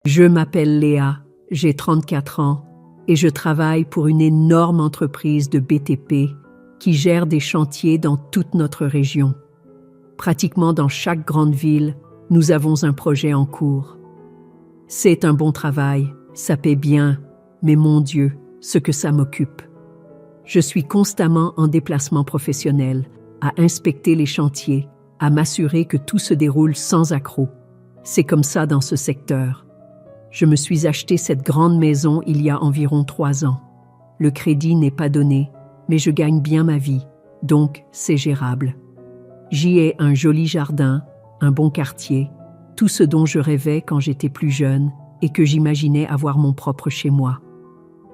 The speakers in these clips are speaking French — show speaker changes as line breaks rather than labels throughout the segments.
Je m'appelle Léa, j'ai 34 ans et je travaille pour une énorme entreprise de BTP qui gère des chantiers dans toute notre région. Pratiquement dans chaque grande ville, nous avons un projet en cours. C'est un bon travail, ça paie bien, mais mon Dieu, ce que ça m'occupe. Je suis constamment en déplacement professionnel, à inspecter les chantiers, à m'assurer que tout se déroule sans accroc. C'est comme ça dans ce secteur. Je me suis acheté cette grande maison il y a environ 3 ans. Le crédit n'est pas donné, mais je gagne bien ma vie, donc c'est gérable. J'y ai un joli jardin, un bon quartier, tout ce dont je rêvais quand j'étais plus jeune et que j'imaginais avoir mon propre chez moi.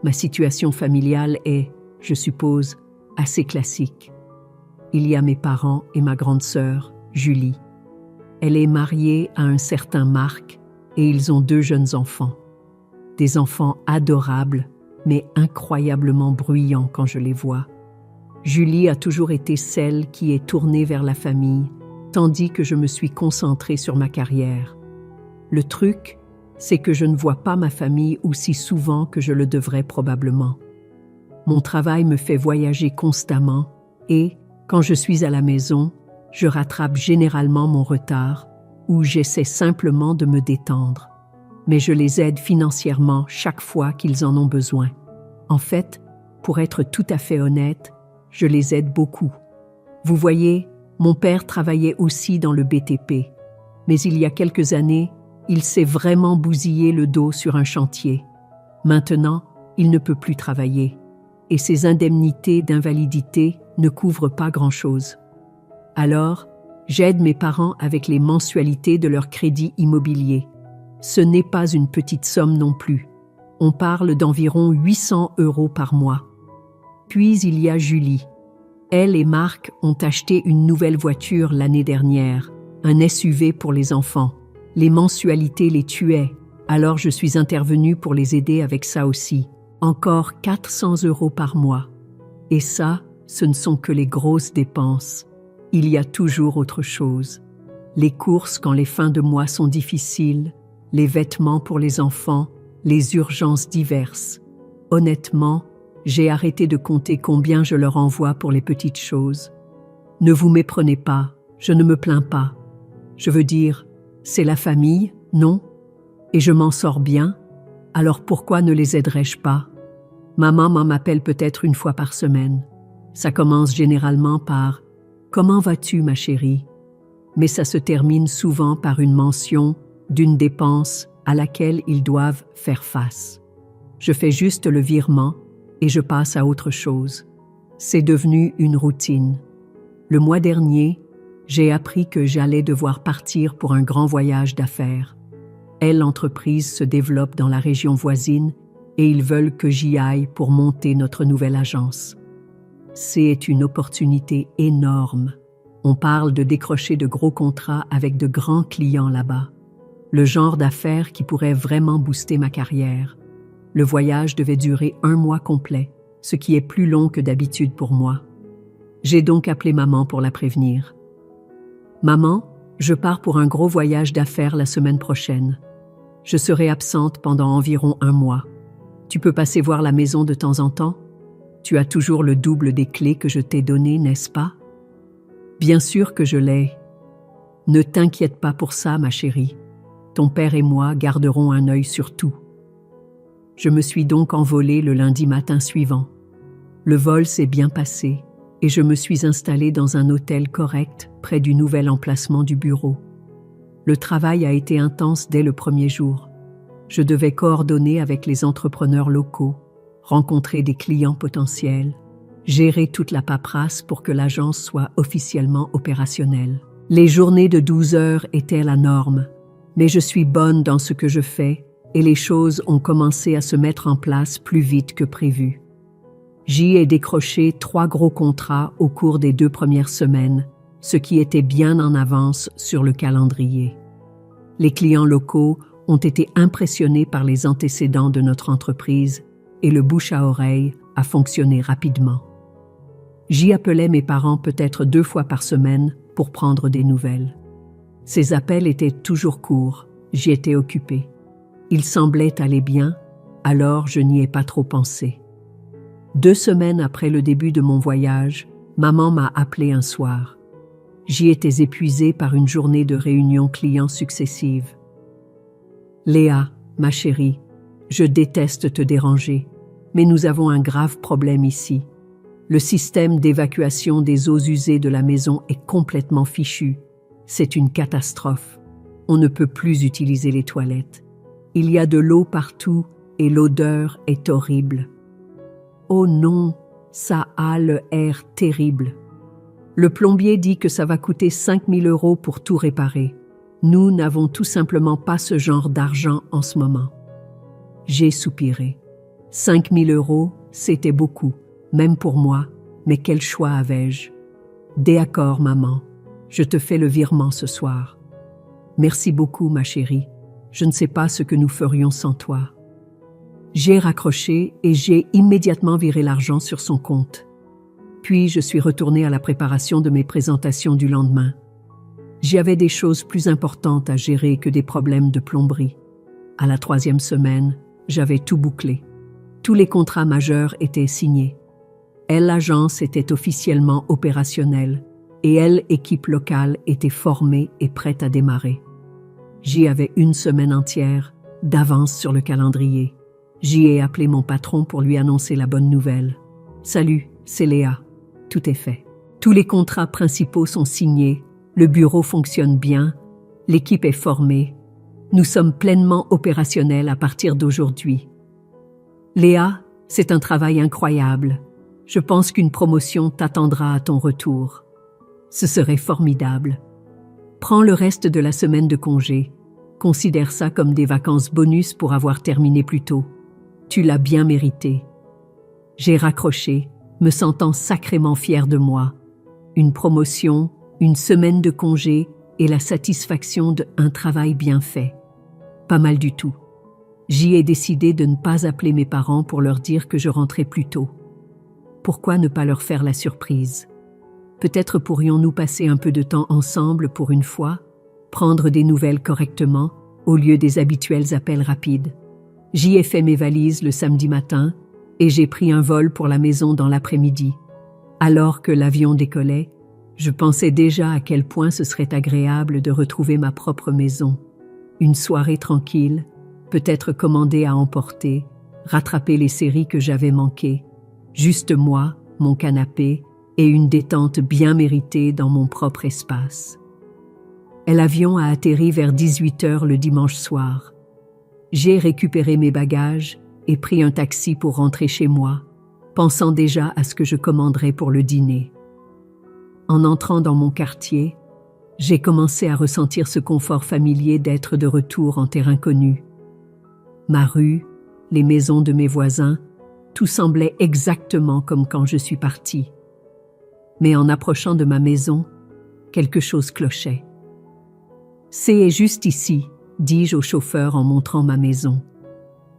Ma situation familiale est, je suppose, assez classique. Il y a mes parents et ma grande sœur, Julie. Elle est mariée à un certain Marc et ils ont 2 jeunes enfants. Des enfants adorables, mais incroyablement bruyants quand je les vois. Julie a toujours été celle qui est tournée vers la famille, tandis que je me suis concentrée sur ma carrière. Le truc, c'est que je ne vois pas ma famille aussi souvent que je le devrais probablement. Mon travail me fait voyager constamment et, quand je suis à la maison, je rattrape généralement mon retard ou j'essaie simplement de me détendre. Mais je les aide financièrement chaque fois qu'ils en ont besoin. En fait, pour être tout à fait honnête, je les aide beaucoup. Vous voyez, mon père travaillait aussi dans le BTP, mais il y a quelques années, il s'est vraiment bousillé le dos sur un chantier. Maintenant, il ne peut plus travailler, et ses indemnités d'invalidité ne couvrent pas grand-chose. Alors, j'aide mes parents avec les mensualités de leur crédit immobilier. Ce n'est pas une petite somme non plus. On parle d'environ 800 € par mois. Puis il y a Julie. Elle et Marc ont acheté une nouvelle voiture l'année dernière, un SUV pour les enfants. Les mensualités les tuaient, alors je suis intervenue pour les aider avec ça aussi. Encore 400 € par mois. Et ça, ce ne sont que les grosses dépenses. Il y a toujours autre chose. Les courses quand les fins de mois sont difficiles, les vêtements pour les enfants, les urgences diverses. Honnêtement, j'ai arrêté de compter combien je leur envoie pour les petites choses. Ne vous méprenez pas, je ne me plains pas. Je veux dire, c'est la famille, non? Et je m'en sors bien, alors pourquoi ne les aiderais-je pas? Ma maman m'appelle peut-être 1 fois par semaine. Ça commence généralement par « Comment vas-tu, ma chérie ?» Mais ça se termine souvent par une mention d'une dépense à laquelle ils doivent faire face. Je fais juste le virement et je passe à autre chose. C'est devenu une routine. Le mois dernier, j'ai appris que j'allais devoir partir pour un grand voyage d'affaires. L'entreprise se développe dans la région voisine et ils veulent que j'y aille pour monter notre nouvelle agence. C'est une opportunité énorme. On parle de décrocher de gros contrats avec de grands clients là-bas. Le genre d'affaires qui pourrait vraiment booster ma carrière. Le voyage devait durer 1 mois complet, ce qui est plus long que d'habitude pour moi. J'ai donc appelé maman pour la prévenir. « Maman, je pars pour un gros voyage d'affaires la semaine prochaine. Je serai absente pendant environ 1 mois. Tu peux passer voir la maison de temps en temps? Tu as toujours le double des clés que je t'ai données, n'est-ce pas? » Bien sûr que je l'ai. Ne t'inquiète pas pour ça, ma chérie. Ton père et moi garderons un œil sur tout. Je me suis donc envolée le lundi matin suivant. Le vol s'est bien passé et je me suis installée dans un hôtel correct près du nouvel emplacement du bureau. Le travail a été intense dès le premier jour. Je devais coordonner avec les entrepreneurs locaux, rencontrer des clients potentiels, gérer toute la paperasse pour que l'agence soit officiellement opérationnelle. Les journées de 12 heures étaient la norme, mais je suis bonne dans ce que je fais et les choses ont commencé à se mettre en place plus vite que prévu. J'y ai décroché 3 gros contrats au cours des 2 premières semaines, ce qui était bien en avance sur le calendrier. Les clients locaux ont été impressionnés par les antécédents de notre entreprise et le bouche à oreille a fonctionné rapidement. J'y appelais mes parents peut-être 2 fois par semaine pour prendre des nouvelles. Ces appels étaient toujours courts, j'y étais occupée. Il semblait aller bien, alors je n'y ai pas trop pensé. 2 semaines après le début de mon voyage, maman m'a appelé un soir. J'y étais épuisée par une journée de réunions clients successives. « Léa, ma chérie, je déteste te déranger, mais nous avons un grave problème ici. Le système d'évacuation des eaux usées de la maison est complètement fichu. C'est une catastrophe. On ne peut plus utiliser les toilettes. Il y a de l'eau partout et l'odeur est horrible. Oh non, ça a l'air terrible. Le plombier dit que ça va coûter 5 000 € pour tout réparer. Nous n'avons tout simplement pas ce genre d'argent en ce moment. » J'ai soupiré. 5 000 €, c'était beaucoup, même pour moi, mais quel choix avais-je? D'accord, maman, je te fais le virement ce soir. Merci beaucoup, ma chérie. Je ne sais pas ce que nous ferions sans toi. J'ai raccroché et j'ai immédiatement viré l'argent sur son compte. Puis je suis retournée à la préparation de mes présentations du lendemain. J'y avais des choses plus importantes à gérer que des problèmes de plomberie. À la 3e semaine, j'avais tout bouclé. Tous les contrats majeurs étaient signés. L'agence était officiellement opérationnelle et l'équipe locale était formée et prête à démarrer. J'y avais 1 semaine entière d'avance sur le calendrier. J'y ai appelé mon patron pour lui annoncer la bonne nouvelle. « Salut, c'est Léa. Tout est fait. Tous les contrats principaux sont signés, le bureau fonctionne bien, l'équipe est formée. Nous sommes pleinement opérationnels à partir d'aujourd'hui. Léa, c'est un travail incroyable. Je pense qu'une promotion t'attendra à ton retour. Ce serait formidable. Prends le reste de la semaine de congé. Considère ça comme des vacances bonus pour avoir terminé plus tôt. Tu l'as bien mérité. » J'ai raccroché, me sentant sacrément fière de moi. Une promotion, 1 semaine de congé et la satisfaction d'un travail bien fait. Pas mal du tout. J'y ai décidé de ne pas appeler mes parents pour leur dire que je rentrais plus tôt. Pourquoi ne pas leur faire la surprise? Peut-être pourrions-nous passer un peu de temps ensemble pour une fois, prendre des nouvelles correctement au lieu des habituels appels rapides. J'y ai fait mes valises le samedi matin et j'ai pris un vol pour la maison dans l'après-midi. Alors que l'avion décollait, je pensais déjà à quel point ce serait agréable de retrouver ma propre maison. Une soirée tranquille, peut-être commandée à emporter, rattraper les séries que j'avais manquées. Juste moi, mon canapé et une détente bien méritée dans mon propre espace. L'avion a atterri vers 18 h le dimanche soir. J'ai récupéré mes bagages et pris un taxi pour rentrer chez moi, pensant déjà à ce que je commanderais pour le dîner. En entrant dans mon quartier, j'ai commencé à ressentir ce confort familier d'être de retour en terrain connu. Ma rue, les maisons de mes voisins, tout semblait exactement comme quand je suis partie. Mais en approchant de ma maison, quelque chose clochait. « C'est juste ici », dis-je au chauffeur en montrant ma maison.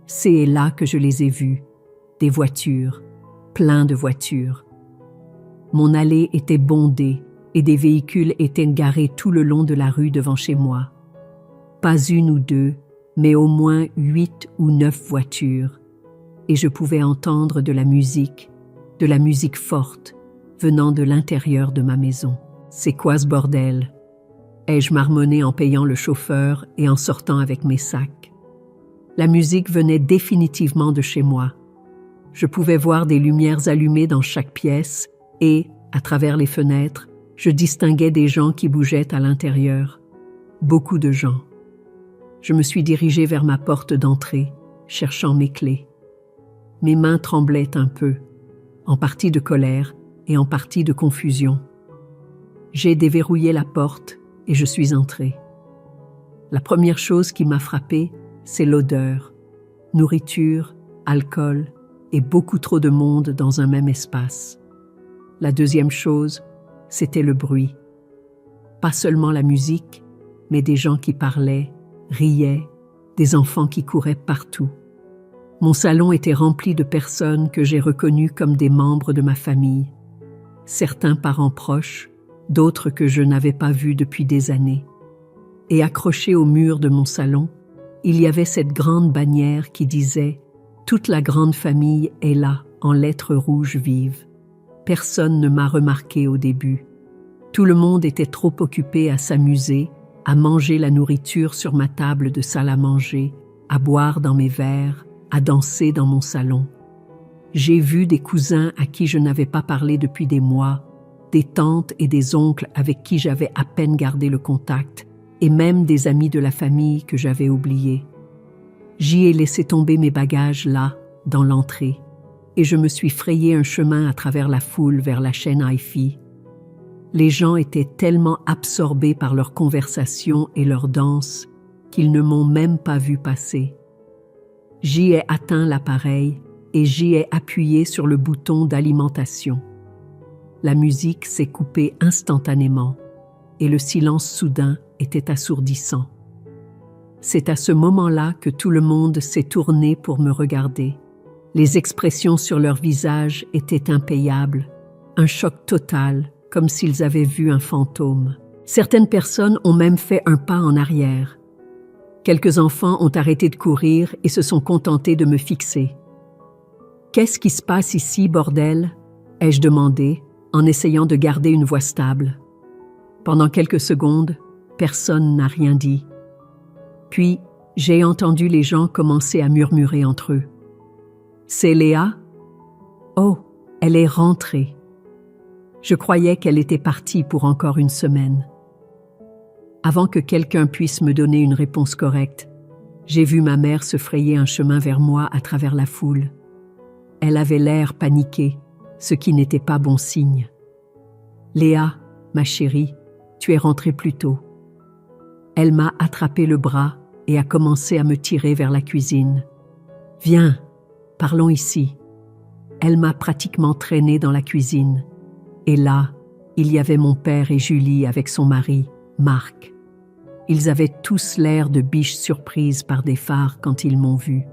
C'est là que je les ai vus, des voitures, plein de voitures. Mon allée était bondée et des véhicules étaient garés tout le long de la rue devant chez moi. Pas 1 ou 2, mais au moins 8 ou 9 voitures. Et je pouvais entendre de la musique forte, venant de l'intérieur de ma maison. « C'est quoi ce bordel ?» ai-je marmonné en payant le chauffeur et en sortant avec mes sacs. La musique venait définitivement de chez moi. Je pouvais voir des lumières allumées dans chaque pièce et, à travers les fenêtres, je distinguais des gens qui bougeaient à l'intérieur. Beaucoup de gens. Je me suis dirigée vers ma porte d'entrée, cherchant mes clés. Mes mains tremblaient un peu, en partie de colère et en partie de confusion. J'ai déverrouillé la porte et je suis entrée. La première chose qui m'a frappée, c'est l'odeur. Nourriture, alcool et beaucoup trop de monde dans un même espace. La deuxième chose, c'était le bruit. Pas seulement la musique, mais des gens qui parlaient, riaient, des enfants qui couraient partout. Mon salon était rempli de personnes que j'ai reconnues comme des membres de ma famille. Certains parents proches, d'autres que je n'avais pas vus depuis des années. Et accrochés au mur de mon salon, il y avait cette grande bannière qui disait « Toute la grande famille est là, en lettres rouges vives ». Personne ne m'a remarqué au début. Tout le monde était trop occupé à s'amuser, à manger la nourriture sur ma table de salle à manger, à boire dans mes verres, à danser dans mon salon. J'ai vu des cousins à qui je n'avais pas parlé depuis des mois, des tantes et des oncles avec qui j'avais à peine gardé le contact, et même des amis de la famille que j'avais oubliés. J'y ai laissé tomber mes bagages là, dans l'entrée, et je me suis frayé un chemin à travers la foule vers la chaîne hi-fi. Les gens étaient tellement absorbés par leur conversation et leur danse qu'ils ne m'ont même pas vu passer. J'y ai atteint l'appareil et j'y ai appuyé sur le bouton d'alimentation. La musique s'est coupée instantanément et le silence soudain était assourdissant. C'est à ce moment-là que tout le monde s'est tourné pour me regarder. Les expressions sur leurs visages étaient impayables, un choc total, comme s'ils avaient vu un fantôme. Certaines personnes ont même fait un pas en arrière. Quelques enfants ont arrêté de courir et se sont contentés de me fixer. « Qu'est-ce qui se passe ici, bordel ?» ai-je demandé, en essayant de garder une voix stable. Pendant quelques secondes, personne n'a rien dit. Puis, j'ai entendu les gens commencer à murmurer entre eux. « C'est Léa ? Oh, elle est rentrée. » Je croyais qu'elle était partie pour encore une semaine. Avant que quelqu'un puisse me donner une réponse correcte, j'ai vu ma mère se frayer un chemin vers moi à travers la foule. Elle avait l'air paniquée, ce qui n'était pas bon signe. « Léa, ma chérie, tu es rentrée plus tôt. » Elle m'a attrapé le bras et a commencé à me tirer vers la cuisine. « Viens, parlons ici. » Elle m'a pratiquement traînée dans la cuisine. Et là, il y avait mon père et Julie avec son mari, Marc. Ils avaient tous l'air de biches surprises par des phares quand ils m'ont vue.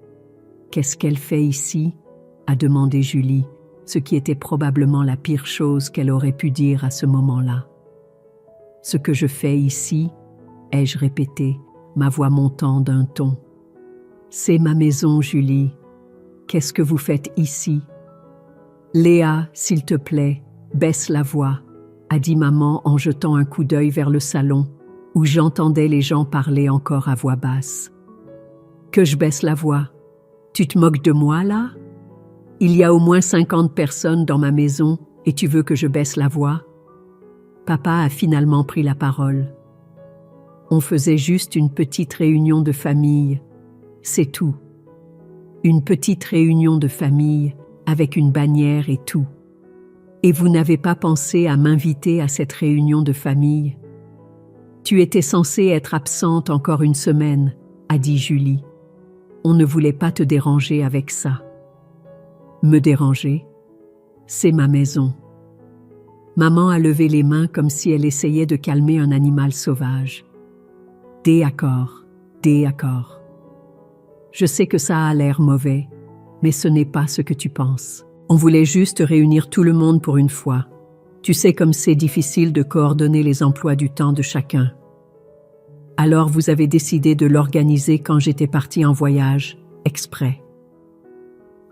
« Qu'est-ce qu'elle fait ici ?» a demandé Julie, ce qui était probablement la pire chose qu'elle aurait pu dire à ce moment-là. « Ce que je fais ici ?» ai-je répété, ma voix montant d'un ton. « C'est ma maison, Julie. Qu'est-ce que vous faites ici ?» « Léa, s'il te plaît, baisse la voix, » a dit maman en jetant un coup d'œil vers le salon, où j'entendais les gens parler encore à voix basse. « Que je baisse la voix? Tu te moques de moi, là? Il y a au moins 50 personnes dans ma maison et tu veux que je baisse la voix? » Papa a finalement pris la parole. « On faisait juste une petite réunion de famille, c'est tout. Une petite réunion de famille, avec une bannière et tout. Et vous n'avez pas pensé à m'inviter à cette réunion de famille. Tu étais censée être absente encore une semaine, » a dit Julie. « On ne voulait pas te déranger avec ça. » Me déranger? C'est ma maison. Maman a levé les mains comme si elle essayait de calmer un animal sauvage. D'accord. Je sais que ça a l'air mauvais, mais ce n'est pas ce que tu penses. On voulait juste réunir tout le monde pour une fois. Tu sais comme c'est difficile de coordonner les emplois du temps de chacun. Alors vous avez décidé de l'organiser quand j'étais partie en voyage, exprès.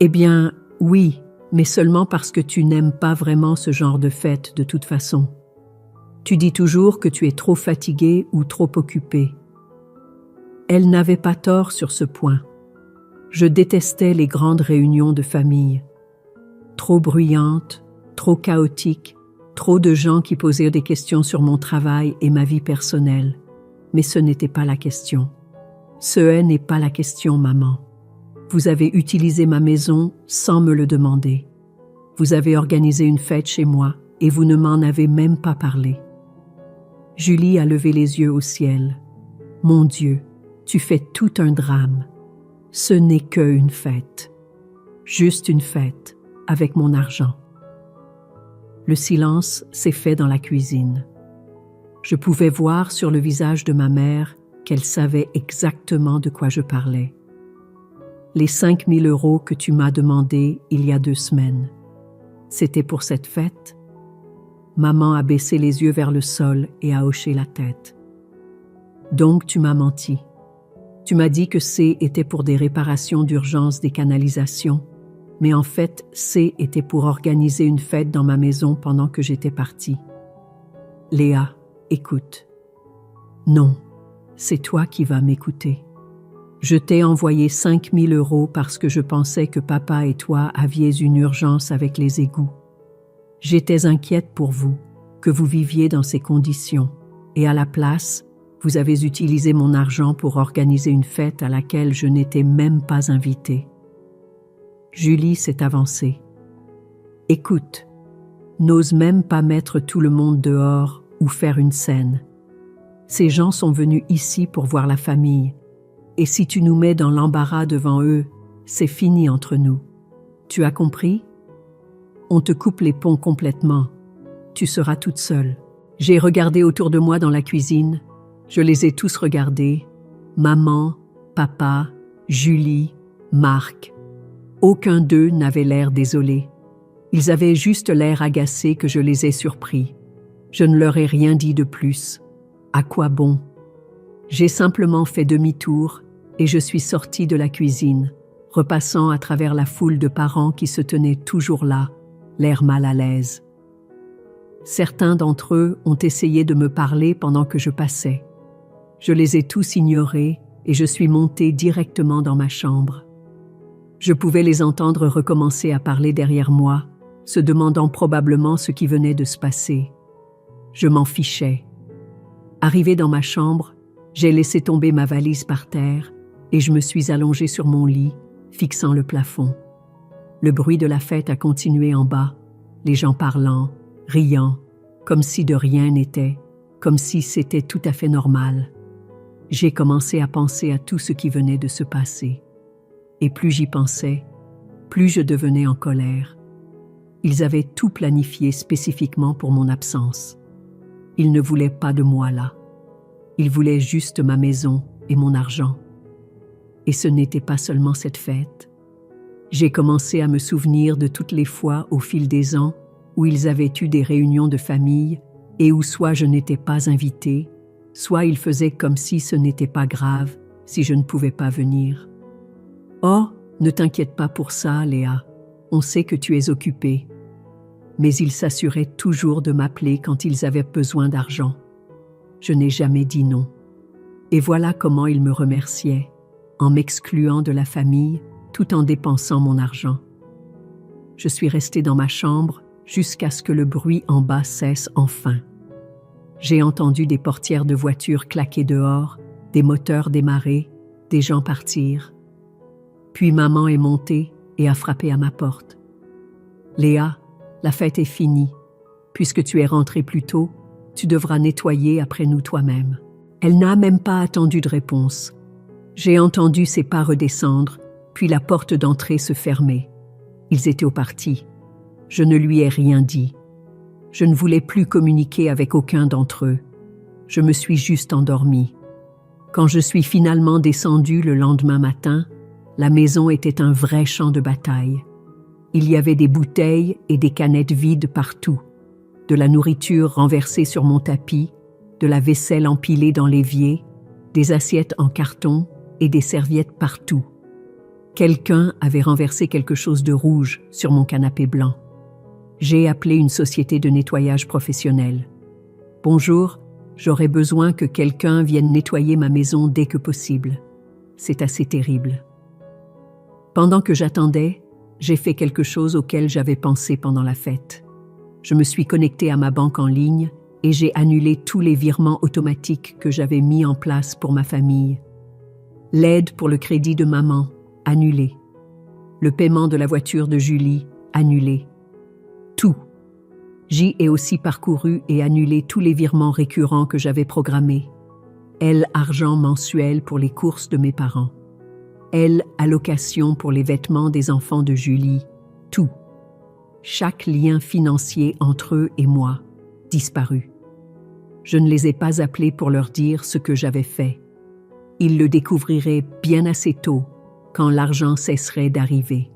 Eh bien, oui, mais seulement parce que tu n'aimes pas vraiment ce genre de fête de toute façon. Tu dis toujours que tu es trop fatiguée ou trop occupée. Elle n'avait pas tort sur ce point. Je détestais les grandes réunions de famille. Trop bruyantes, trop chaotiques, trop de gens qui posaient des questions sur mon travail et ma vie personnelle. Mais ce n'était pas la question. Ce n'est pas la question, maman. Vous avez utilisé ma maison sans me le demander. Vous avez organisé une fête chez moi et vous ne m'en avez même pas parlé. Julie a levé les yeux au ciel. Mon Dieu, tu fais tout un drame. Ce n'est qu'une fête. Juste une fête, avec mon argent. Le silence s'est fait dans la cuisine. Je pouvais voir sur le visage de ma mère qu'elle savait exactement de quoi je parlais. Les 5 000 € que tu m'as demandés il y a 2 semaines. C'était pour cette fête? Maman a baissé les yeux vers le sol et a hoché la tête. Donc tu m'as menti. Tu m'as dit que C était pour des réparations d'urgence des canalisations, mais en fait, C était pour organiser une fête dans ma maison pendant que j'étais partie. Léa, écoute. Non, c'est toi qui vas m'écouter. Je t'ai envoyé 5 000 € parce que je pensais que papa et toi aviez une urgence avec les égouts. J'étais inquiète pour vous, que vous viviez dans ces conditions, et à la place, vous avez utilisé mon argent pour organiser une fête à laquelle je n'étais même pas invitée. Julie s'est avancée. Écoute, n'ose même pas mettre tout le monde dehors ou faire une scène. Ces gens sont venus ici pour voir la famille, et si tu nous mets dans l'embarras devant eux, c'est fini entre nous. Tu as compris? On te coupe les ponts complètement. Tu seras toute seule. J'ai regardé autour de moi dans la cuisine. Je les ai tous regardés. Maman, papa, Julie, Marc. Aucun d'eux n'avait l'air désolé. Ils avaient juste l'air agacés que je les ai surpris. Je ne leur ai rien dit de plus. À quoi bon? J'ai simplement fait demi-tour et je suis sortie de la cuisine, repassant à travers la foule de parents qui se tenaient toujours là, l'air mal à l'aise. Certains d'entre eux ont essayé de me parler pendant que je passais. Je les ai tous ignorés et je suis montée directement dans ma chambre. Je pouvais les entendre recommencer à parler derrière moi, se demandant probablement ce qui venait de se passer. Je m'en fichais. Arrivée dans ma chambre, j'ai laissé tomber ma valise par terre et je me suis allongée sur mon lit, fixant le plafond. Le bruit de la fête a continué en bas, les gens parlant, riant, comme si de rien n'était, comme si c'était tout à fait normal. J'ai commencé à penser à tout ce qui venait de se passer. Et plus j'y pensais, plus je devenais en colère. Ils avaient tout planifié spécifiquement pour mon absence. Ils ne voulaient pas de moi là. Ils voulaient juste ma maison et mon argent. Et ce n'était pas seulement cette fête. J'ai commencé à me souvenir de toutes les fois au fil des ans où ils avaient eu des réunions de famille et où soit je n'étais pas invitée, soit ils faisaient comme si ce n'était pas grave, si je ne pouvais pas venir. « Oh, ne t'inquiète pas pour ça, Léa. On sait que tu es occupée. » Mais ils s'assuraient toujours de m'appeler quand ils avaient besoin d'argent. Je n'ai jamais dit non. Et voilà comment ils me remerciaient, en m'excluant de la famille, tout en dépensant mon argent. Je suis restée dans ma chambre jusqu'à ce que le bruit en bas cesse enfin. J'ai entendu des portières de voitures claquer dehors, des moteurs démarrer, des gens partir. Puis maman est montée et a frappé à ma porte. « Léa, la fête est finie. Puisque tu es rentrée plus tôt, tu devras nettoyer après nous toi-même. » Elle n'a même pas attendu de réponse. J'ai entendu ses pas redescendre, puis la porte d'entrée se fermer. Ils étaient au parti. Je ne lui ai rien dit. Je ne voulais plus communiquer avec aucun d'entre eux. Je me suis juste endormie. Quand je suis finalement descendue le lendemain matin, la maison était un vrai champ de bataille. Il y avait des bouteilles et des canettes vides partout, de la nourriture renversée sur mon tapis, de la vaisselle empilée dans l'évier, des assiettes en carton et des serviettes partout. Quelqu'un avait renversé quelque chose de rouge sur mon canapé blanc. J'ai appelé une société de nettoyage professionnel. « Bonjour, j'aurais besoin que quelqu'un vienne nettoyer ma maison dès que possible. C'est assez terrible. » Pendant que j'attendais, j'ai fait quelque chose auquel j'avais pensé pendant la fête. Je me suis connectée à ma banque en ligne et j'ai annulé tous les virements automatiques que j'avais mis en place pour ma famille. L'aide pour le crédit de maman, annulé. Le paiement de la voiture de Julie, annulé. Tout. J'y ai aussi parcouru et annulé tous les virements récurrents que j'avais programmés. Elle, argent mensuel pour les courses de mes parents. Elle, allocation pour les vêtements des enfants de Julie. Tout. Chaque lien financier entre eux et moi, disparu. Je ne les ai pas appelés pour leur dire ce que j'avais fait. Ils le découvriraient bien assez tôt, quand l'argent cesserait d'arriver.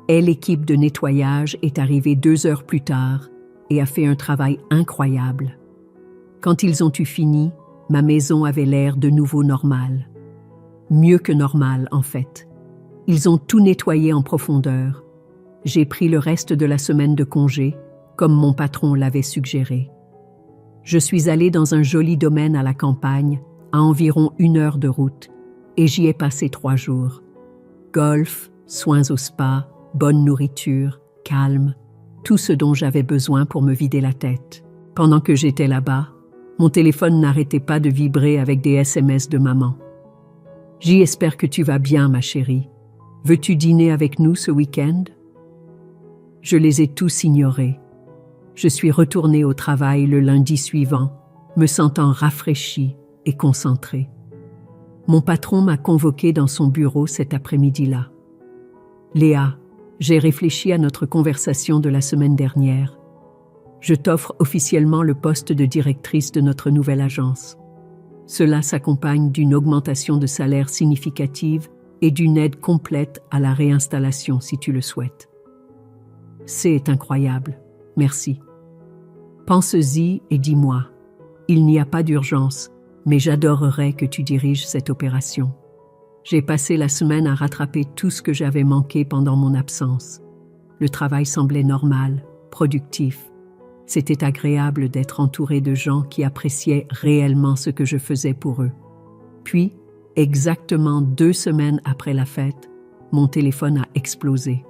Et l'équipe de nettoyage est arrivée 2 heures plus tard et a fait un travail incroyable. Quand ils ont eu fini, ma maison avait l'air de nouveau normale. Mieux que normal, en fait. Ils ont tout nettoyé en profondeur. J'ai pris le reste de la semaine de congé, comme mon patron l'avait suggéré. Je suis allée dans un joli domaine à la campagne, à environ 1 heure de route, et j'y ai passé 3 jours. Golf, soins au spa, bonne nourriture, calme, tout ce dont j'avais besoin pour me vider la tête. Pendant que j'étais là-bas, mon téléphone n'arrêtait pas de vibrer avec des SMS de maman. « J'espère que tu vas bien, ma chérie. Veux-tu dîner avec nous ce week-end » Je les ai tous ignorés. Je suis retournée au travail le lundi suivant, me sentant rafraîchie et concentrée. Mon patron m'a convoquée dans son bureau cet après-midi-là. « Léa, j'ai réfléchi à notre conversation de la semaine dernière. Je t'offre officiellement le poste de directrice de notre nouvelle agence. Cela s'accompagne d'une augmentation de salaire significative et d'une aide complète à la réinstallation si tu le souhaites. C'est incroyable. Merci. Pense-y et dis-moi. Il n'y a pas d'urgence, mais j'adorerais que tu diriges cette opération. J'ai passé la semaine à rattraper tout ce que j'avais manqué pendant mon absence. Le travail semblait normal, productif. C'était agréable d'être entouré de gens qui appréciaient réellement ce que je faisais pour eux. Puis, exactement 2 semaines après la fête, mon téléphone a explosé.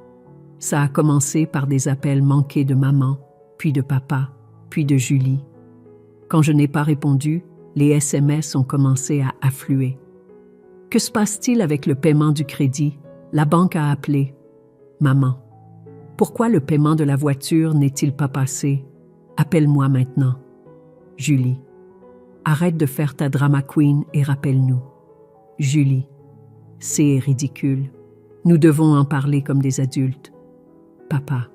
Ça a commencé par des appels manqués de maman, puis de papa, puis de Julie. Quand je n'ai pas répondu, les SMS ont commencé à affluer. Que se passe-t-il avec le paiement du crédit? La banque a appelé. Maman, pourquoi le paiement de la voiture n'est-il pas passé? Appelle-moi maintenant. Julie, arrête de faire ta drama queen et rappelle-nous. Julie, c'est ridicule. Nous devons en parler comme des adultes. Papa.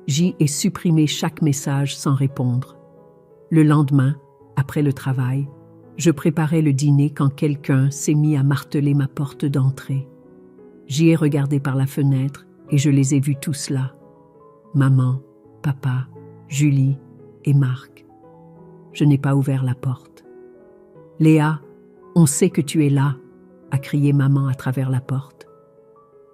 J'y ai supprimé chaque message sans répondre. Le lendemain, après le travail, je préparais le dîner quand quelqu'un s'est mis à marteler ma porte d'entrée. J'y ai regardé par la fenêtre et je les ai vus tous là. Maman, papa, Julie et Marc. Je n'ai pas ouvert la porte. « Léa, on sait que tu es là !» a crié maman à travers la porte.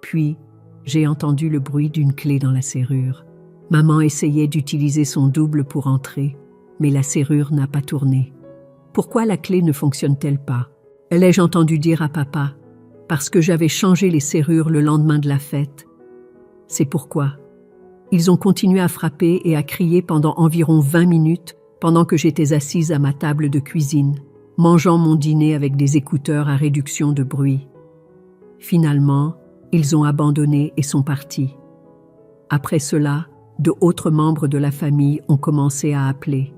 Puis, j'ai entendu le bruit d'une clé dans la serrure. Maman essayait d'utiliser son double pour entrer, mais la serrure n'a pas tourné. Pourquoi la clé ne fonctionne-t-elle pas? L'ai-je entendu dire à papa, parce que j'avais changé les serrures le lendemain de la fête. C'est pourquoi. Ils ont continué à frapper et à crier pendant environ 20 minutes pendant que j'étais assise à ma table de cuisine, mangeant mon dîner avec des écouteurs à réduction de bruit. Finalement, ils ont abandonné et sont partis. Après cela, d'autres membres de la famille ont commencé à appeler.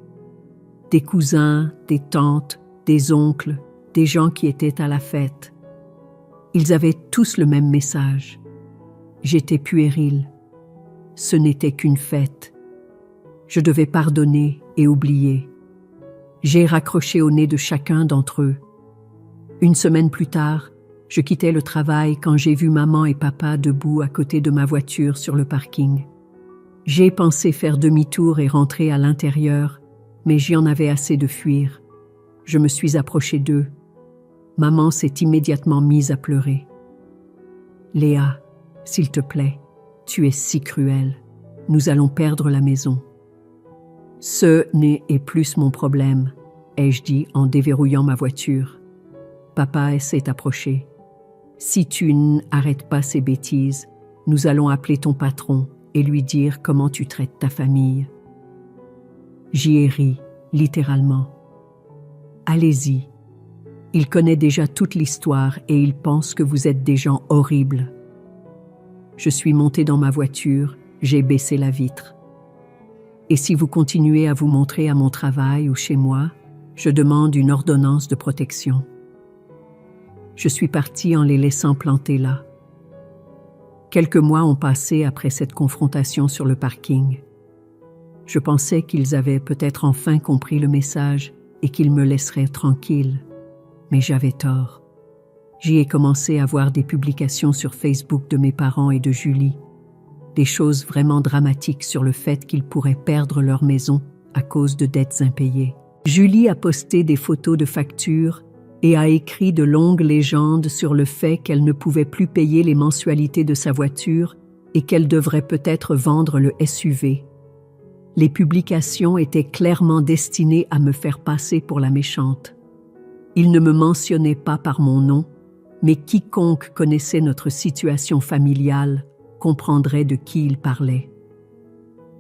Des cousins, des tantes, des oncles, des gens qui étaient à la fête. Ils avaient tous le même message. J'étais puérile. Ce n'était qu'une fête. Je devais pardonner et oublier. J'ai raccroché au nez de chacun d'entre eux. 1 semaine plus tard, je quittais le travail quand j'ai vu maman et papa debout à côté de ma voiture sur le parking. J'ai pensé faire demi-tour et rentrer à l'intérieur, mais j'y en avais assez de fuir. Je me suis approchée d'eux. Maman s'est immédiatement mise à pleurer. « Léa, s'il te plaît, tu es si cruelle. Nous allons perdre la maison. » « Ce n'est plus mon problème, ai-je dit en déverrouillant ma voiture. Papa s'est approché. « Si tu n'arrêtes pas ces bêtises, nous allons appeler ton patron et lui dire comment tu traites ta famille. » J'y ai ri, littéralement. « Allez-y. Il connaît déjà toute l'histoire et il pense que vous êtes des gens horribles. » Je suis montée dans ma voiture, j'ai baissé la vitre. Et si vous continuez à vous montrer à mon travail ou chez moi, je demande une ordonnance de protection. Je suis partie en les laissant planter là. Quelques mois ont passé après cette confrontation sur le parking. Je pensais qu'ils avaient peut-être enfin compris le message et qu'ils me laisseraient tranquille. Mais j'avais tort. J'y ai commencé à voir des publications sur Facebook de mes parents et de Julie. Des choses vraiment dramatiques sur le fait qu'ils pourraient perdre leur maison à cause de dettes impayées. Julie a posté des photos de factures et a écrit de longues légendes sur le fait qu'elle ne pouvait plus payer les mensualités de sa voiture et qu'elle devrait peut-être vendre le SUV. Les publications étaient clairement destinées à me faire passer pour la méchante. Il ne me mentionnait pas par mon nom, mais quiconque connaissait notre situation familiale comprendrait de qui il parlait.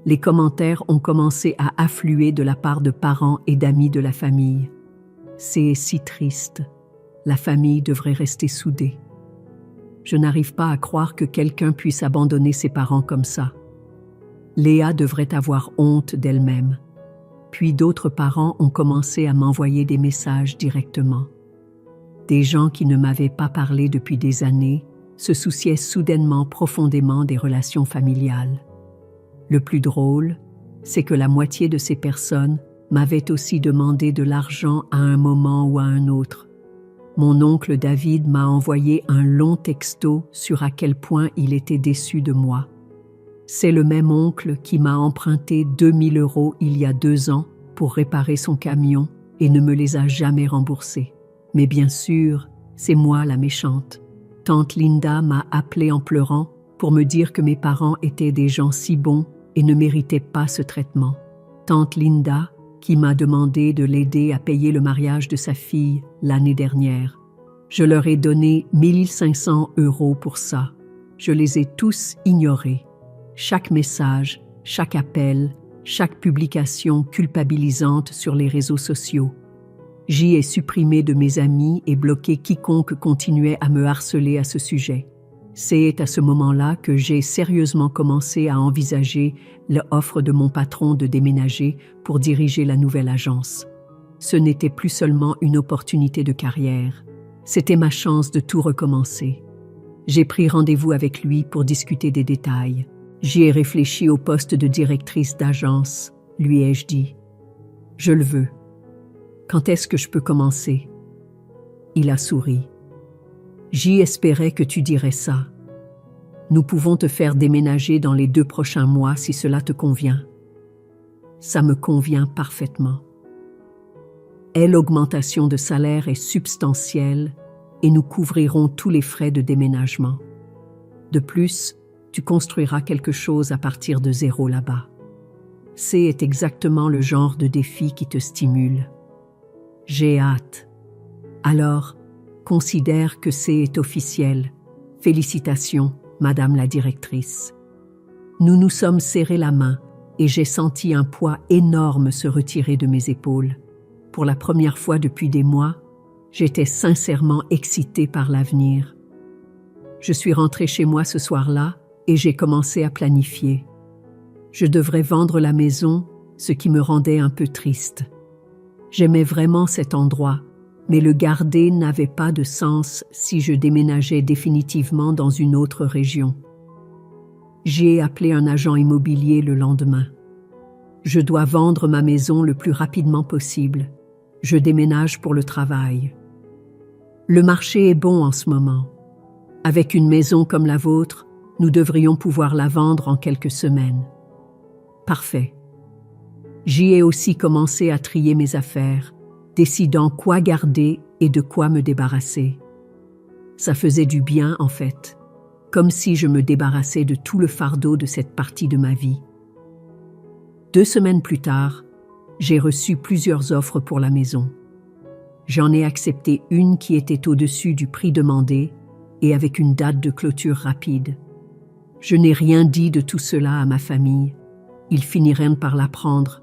Les commentaires ont commencé à affluer de la part de parents et d'amis de la famille. C'est si triste. La famille devrait rester soudée. Je n'arrive pas à croire que quelqu'un puisse abandonner ses parents comme ça. Léa devrait avoir honte d'elle-même. Puis d'autres parents ont commencé à m'envoyer des messages directement. Des gens qui ne m'avaient pas parlé depuis des années se souciaient soudainement profondément des relations familiales. Le plus drôle, c'est que la moitié de ces personnes m'avaient aussi demandé de l'argent à un moment ou à un autre. Mon oncle David m'a envoyé un long texto sur à quel point il était déçu de moi. C'est le même oncle qui m'a emprunté 2000 € il y a 2 ans pour réparer son camion et ne me les a jamais remboursés. Mais bien sûr, c'est moi la méchante. Tante Linda m'a appelée en pleurant pour me dire que mes parents étaient des gens si bons et ne méritaient pas ce traitement. Tante Linda, qui m'a demandé de l'aider à payer le mariage de sa fille l'année dernière. Je leur ai donné 1500 € pour ça. Je les ai tous ignorés. Chaque message, chaque appel, chaque publication culpabilisante sur les réseaux sociaux. J'y ai supprimé de mes amis et bloqué quiconque continuait à me harceler à ce sujet. C'est à ce moment-là que j'ai sérieusement commencé à envisager l'offre de mon patron de déménager pour diriger la nouvelle agence. Ce n'était plus seulement une opportunité de carrière, c'était ma chance de tout recommencer. J'ai pris rendez-vous avec lui pour discuter des détails. J'y ai réfléchi au poste de directrice d'agence, lui ai-je dit. Je le veux. Quand est-ce que je peux commencer? Il a souri. J'y espérais que tu dirais ça. Nous pouvons te faire déménager dans les 2 prochains mois si cela te convient. Ça me convient parfaitement. L'augmentation de salaire est substantielle et nous couvrirons tous les frais de déménagement. De plus, tu construiras quelque chose à partir de zéro là-bas. C'est exactement le genre de défi qui te stimule. J'ai hâte. Alors, considère que c'est officiel. Félicitations, Madame la directrice. Nous nous sommes serrés la main et j'ai senti un poids énorme se retirer de mes épaules. Pour la première fois depuis des mois, j'étais sincèrement excitée par l'avenir. Je suis rentrée chez moi ce soir-là et j'ai commencé à planifier. Je devrais vendre la maison, ce qui me rendait un peu triste. J'aimais vraiment cet endroit, mais le garder n'avait pas de sens si je déménageais définitivement dans une autre région. J'ai appelé un agent immobilier le lendemain. Je dois vendre ma maison le plus rapidement possible. Je déménage pour le travail. Le marché est bon en ce moment. Avec une maison comme la vôtre, nous devrions pouvoir la vendre en quelques semaines. Parfait. J'y ai aussi commencé à trier mes affaires, décidant quoi garder et de quoi me débarrasser. Ça faisait du bien, en fait, comme si je me débarrassais de tout le fardeau de cette partie de ma vie. 2 semaines plus tard, j'ai reçu plusieurs offres pour la maison. J'en ai accepté une qui était au-dessus du prix demandé et avec une date de clôture rapide. Je n'ai rien dit de tout cela à ma famille. Ils finiraient par l'apprendre,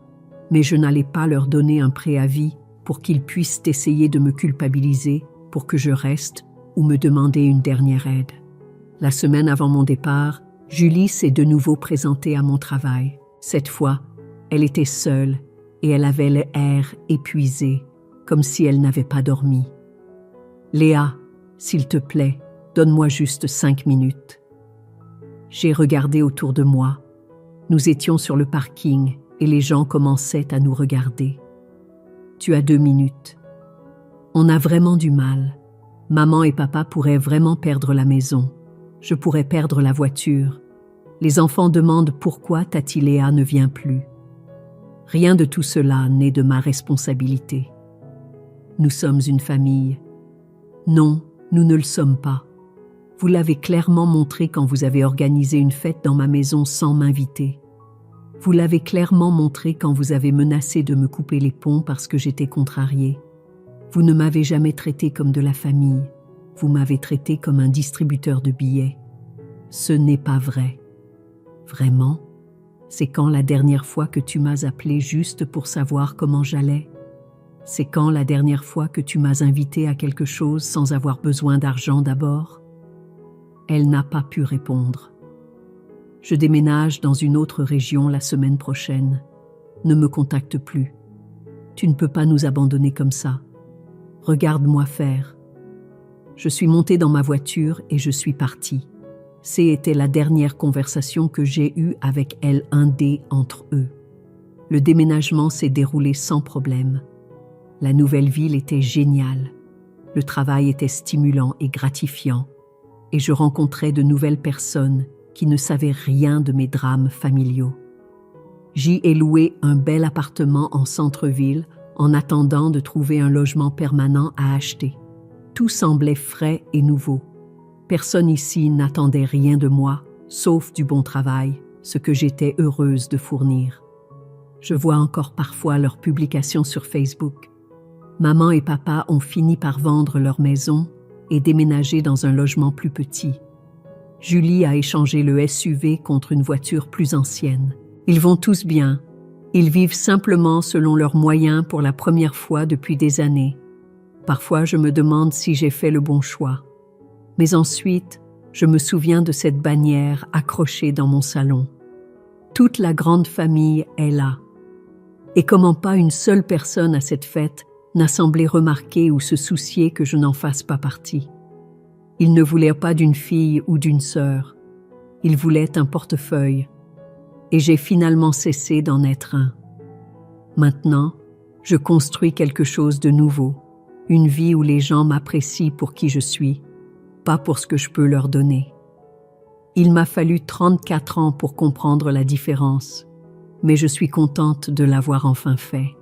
mais je n'allais pas leur donner un préavis pour qu'ils puissent essayer de me culpabiliser pour que je reste ou me demander une dernière aide. La semaine avant mon départ, Julie s'est de nouveau présentée à mon travail. Cette fois, elle était seule et elle avait l'air épuisé, comme si elle n'avait pas dormi. « Léa, s'il te plaît, donne-moi juste 5 minutes. » J'ai regardé autour de moi. Nous étions sur le parking et les gens commençaient à nous regarder. « Tu as 2 minutes. » On a vraiment du mal. Maman et papa pourraient vraiment perdre la maison. Je pourrais perdre la voiture. Les enfants demandent pourquoi Tati Léa ne vient plus. Rien de tout cela n'est de ma responsabilité. Nous sommes une famille Non, nous ne le sommes pas. Vous l'avez clairement montré quand vous avez organisé une fête dans ma maison sans m'inviter. Vous l'avez clairement montré quand vous avez menacé de me couper les ponts parce que j'étais contrariée. Vous ne m'avez jamais traité comme de la famille. Vous m'avez traité comme un distributeur de billets. Ce n'est pas vrai. Vraiment? C'est quand la dernière fois que tu m'as appelé juste pour savoir comment j'allais? C'est quand la dernière fois que tu m'as invité à quelque chose sans avoir besoin d'argent d'abord? Elle n'a pas pu répondre. Je déménage dans une autre région la semaine prochaine. Ne me contacte plus. Tu ne peux pas nous abandonner comme ça. Regarde-moi faire. Je suis montée dans ma voiture et je suis partie. C'était la dernière conversation que j'ai eue avec L1D entre eux. Le déménagement s'est déroulé sans problème. La nouvelle ville était géniale. Le travail était stimulant et gratifiant. Et je rencontrais de nouvelles personnes qui ne savaient rien de mes drames familiaux. J'y ai loué un bel appartement en centre-ville en attendant de trouver un logement permanent à acheter. Tout semblait frais et nouveau. Personne ici n'attendait rien de moi, sauf du bon travail, ce que j'étais heureuse de fournir. Je vois encore parfois leurs publications sur Facebook. Maman et papa ont fini par vendre leur maison et déménager dans un logement plus petit. Julie a échangé le SUV contre une voiture plus ancienne. Ils vont tous bien. Ils vivent simplement selon leurs moyens pour la première fois depuis des années. Parfois, je me demande si j'ai fait le bon choix. Mais ensuite, je me souviens de cette bannière accrochée dans mon salon. Toute la grande famille est là. Et comment pas une seule personne à cette fête n'a semblé remarquer ou se soucier que je n'en fasse pas partie. Ils ne voulaient pas d'une fille ou d'une sœur. Ils voulaient un portefeuille. Et j'ai finalement cessé d'en être un. Maintenant, je construis quelque chose de nouveau. Une vie où les gens m'apprécient pour qui je suis, pas pour ce que je peux leur donner. Il m'a fallu 34 ans pour comprendre la différence, mais je suis contente de l'avoir enfin fait.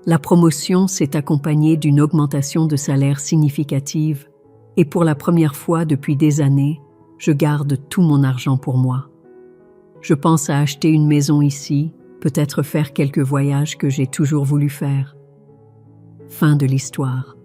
La promotion s'est accompagnée d'une augmentation de salaire significative et pour la première fois depuis des années, je garde tout mon argent pour moi. Je pense à acheter une maison ici, peut-être faire quelques voyages que j'ai toujours voulu faire. Fin de l'histoire.